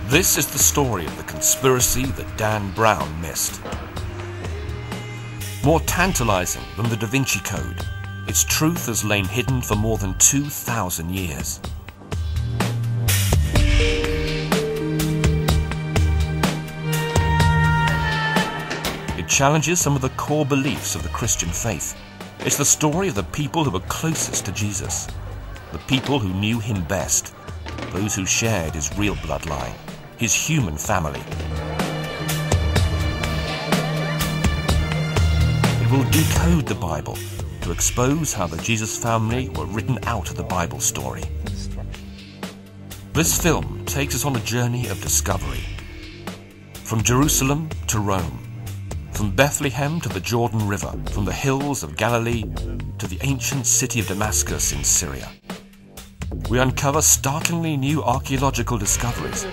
This is the story of the conspiracy that Dan Brown missed. More tantalizing than the Da Vinci Code, its truth has lain hidden for more than 2,000 years. It challenges some of the core beliefs of the Christian faith. It's the story of the people who were closest to Jesus, the people who knew him best, those who shared his real bloodline, his human family. It will decode the Bible to expose how the Jesus family were written out of the Bible story. This film takes us on a journey of discovery. From Jerusalem to Rome, from Bethlehem to the Jordan River, from the hills of Galilee to the ancient city of Damascus in Syria. We uncover startlingly new archaeological discoveries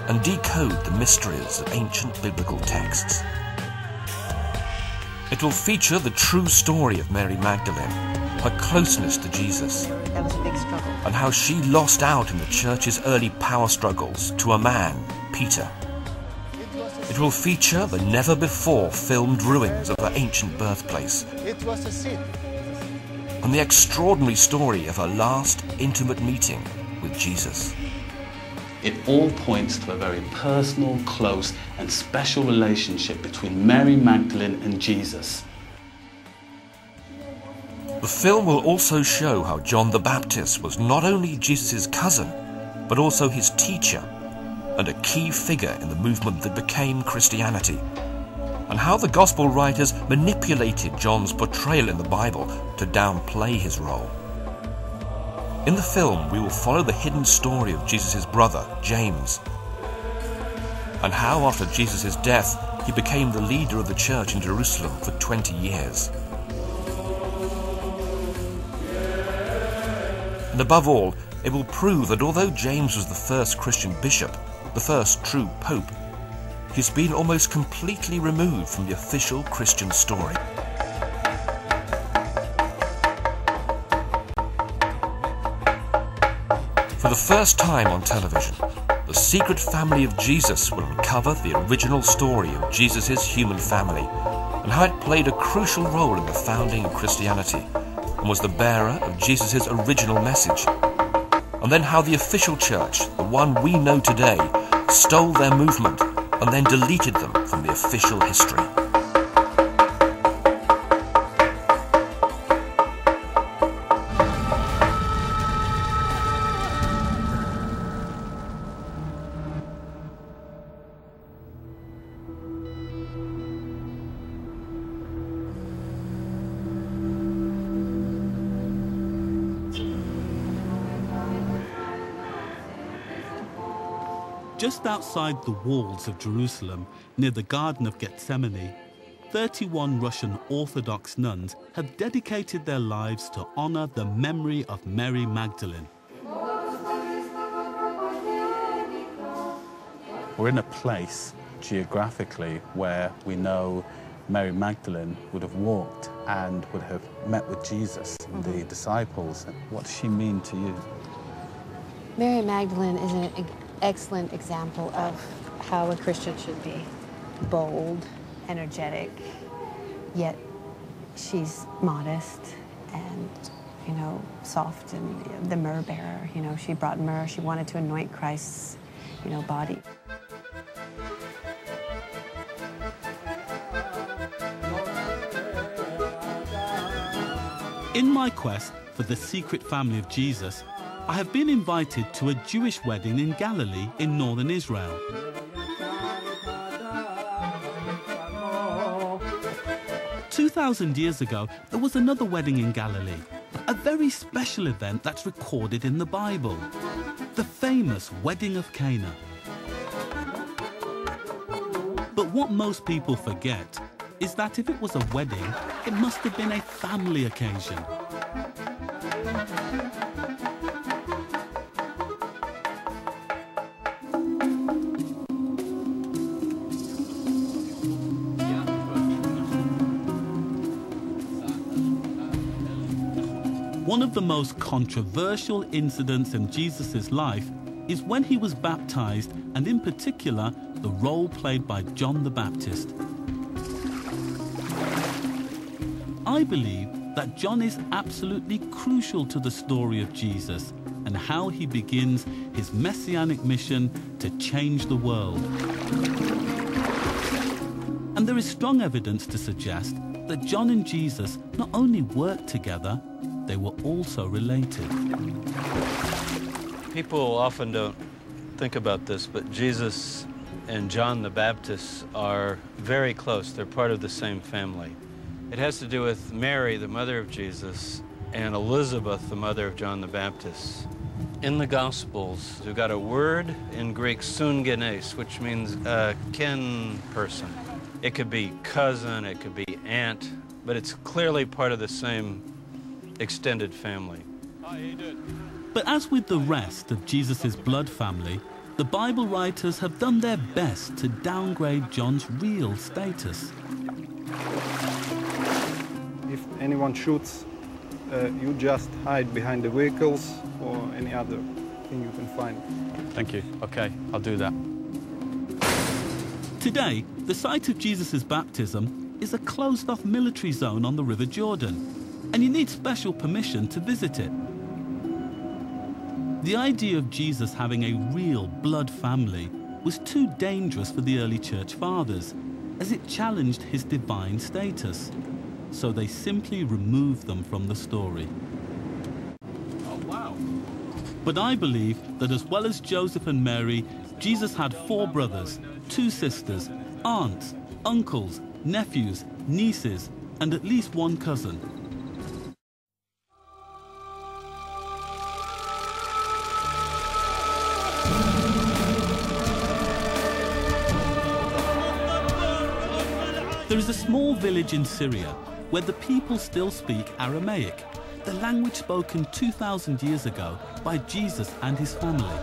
and decode the mysteries of ancient biblical texts. It will feature the true story of Mary Magdalene, her closeness to Jesus, That was a big struggle. and how she lost out in the church's early power struggles to a man, Peter. It will feature the never-before-filmed ruins of her ancient birthplace, It was a sin. and the extraordinary story of her last intimate meeting with Jesus. It all points to a very personal, close and special relationship between Mary Magdalene and Jesus. The film will also show how John the Baptist was not only Jesus' cousin, but also his teacher, and a key figure in the movement that became Christianity, and how the Gospel writers manipulated John's portrayal in the Bible to downplay his role. In the film, we will follow the hidden story of Jesus' brother, James, and how after Jesus' death, he became the leader of the church in Jerusalem for 20 years. And above all, it will prove that although James was the first Christian bishop, the first true pope, he's been almost completely removed from the official Christian story. For the first time on television, the secret family of Jesus will uncover the original story of Jesus' human family and how it played a crucial role in the founding of Christianity and was the bearer of Jesus' original message. And then how the official church, the one we know today, stole their movement and then deleted them from the official history. Just outside the walls of Jerusalem, near the Garden of Gethsemane, 31 Russian Orthodox nuns have dedicated their lives to honor the memory of Mary Magdalene. We're in a place geographically where we know Mary Magdalene would have walked and would have met with Jesus and the disciples. What does she mean to you? Mary Magdalene is an excellent example of how a Christian should be. Bold, energetic, yet she's modest and, soft, and the myrrh bearer. She brought myrrh. She wanted to anoint Christ's, body. In my quest for the secret family of Jesus, I have been invited to a Jewish wedding in Galilee in northern Israel. "2,000 years ago, there was another wedding in Galilee, a a very special event that's recorded in the Bible, the famous wedding of Cana. But what most people forget is that if it was a wedding, it must have been a family occasion. One of the most controversial incidents in Jesus' life is when he was baptized, and in particular, the role played by John the Baptist. I believe that John is absolutely crucial to the story of Jesus and how he begins his messianic mission to change the world. And there is strong evidence to suggest that John and Jesus not only worked together, they were also related. People often don't think about this, but Jesus and John the Baptist are very close. They're part of the same family. It has to do with Mary, the mother of Jesus, and Elizabeth, the mother of John the Baptist. In the Gospels, we've got a word in Greek, sungenes, which means kin person. It could be cousin, it could be aunt, but it's clearly part of the same extended family. But as with the rest of Jesus' blood family, the Bible writers have done their best to downgrade John's real status. If anyone shoots, you just hide behind the vehicles or any other thing you can find. Thank you. Okay, I'll do that. Today, the site of Jesus' baptism is a closed-off military zone on the River Jordan, and you need special permission to visit it. The idea of Jesus having a real blood family was too dangerous for the early church fathers, as it challenged his divine status. So they simply removed them from the story. Oh, wow. But I believe that as well as Joseph and Mary, Jesus had 4 brothers, 2 sisters, aunts, uncles, nephews, nieces, and at least 1 cousin. There is a small village in Syria where the people still speak Aramaic, the language spoken 2,000 years ago by Jesus and his family.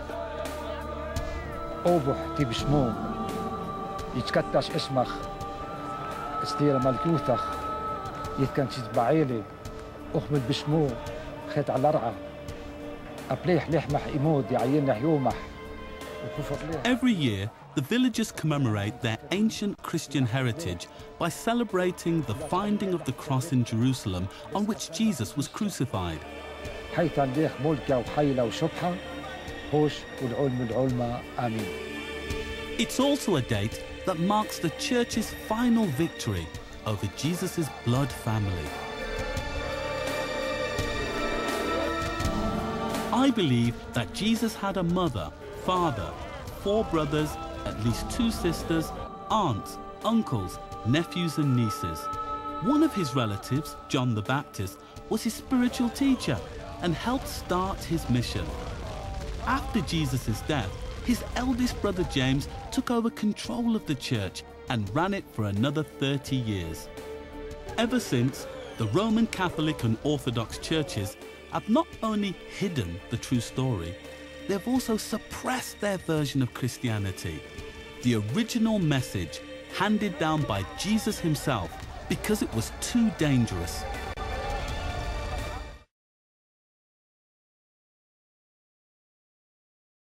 Every year, the villagers commemorate their ancient Christian heritage by celebrating the finding of the cross in Jerusalem on which Jesus was crucified. It's also a date that marks the church's final victory over Jesus' blood family. I believe that Jesus had a mother, father, 4 brothers, at least 2 sisters, aunts, uncles, nephews and nieces. One of his relatives, John the Baptist, was his spiritual teacher and helped start his mission. After Jesus' death, his eldest brother James took over control of the church and ran it for another 30 years. Ever since, the Roman Catholic and Orthodox churches have not only hidden the true story, they've also suppressed their version of Christianity, the original message handed down by Jesus himself, because it was too dangerous.